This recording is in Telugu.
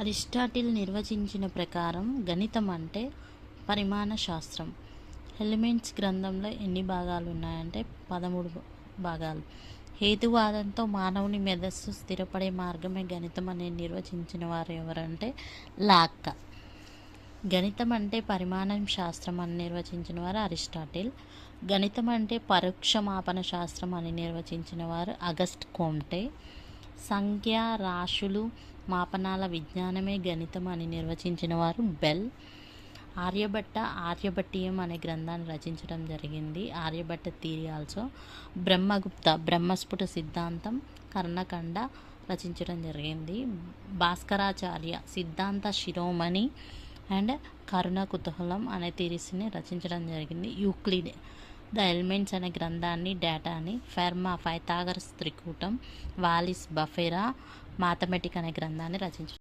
అరిస్టాటిల్ నిర్వచించిన ప్రకారం గణితం అంటే పరిమాణ శాస్త్రం. ఎలిమెంట్స్ గ్రంథంలో ఎన్ని భాగాలు ఉన్నాయంటే 13 భాగాలు. హేతువాదంతో మానవుని మేధస్సు స్థిరపడే మార్గమే గణితం అని నిర్వచించిన వారు ఎవరంటే లాక్క. గణితం అంటే పరిమాణం శాస్త్రం అని నిర్వచించిన వారు అరిస్టాటిల్. గణితం అంటే పరోక్ష మాపన శాస్త్రం అని నిర్వచించిన వారు అగస్ట్ కోమ్టే. సంఖ్య రాశులు మాపనాల విజ్ఞానమే గణితం అని నిర్వచించిన వారు బెల్. ఆర్యభట్ట ఆర్యభట్టీయం అనే గ్రంథాన్ని రచించడం జరిగింది. Aryabhata theory also. బ్రహ్మగుప్త బ్రహ్మస్ఫుట సిద్ధాంతం కర్ణకండ రచించడం జరిగింది. భాస్కరాచార్య సిద్ధాంత శిరోమణి అండ్ కరుణ కుతూహలం అనే థియరీస్ని రచించడం జరిగింది. యూక్లిడ్ ద ఎలిమెంట్స్ అనే గ్రంథాన్ని డేటాని. ఫెర్మా పైథాగరస్ త్రికూటం. వాలిస్ బఫెరా మ్యాథమెటిక్ అనే గ్రంథాన్ని రచించారు.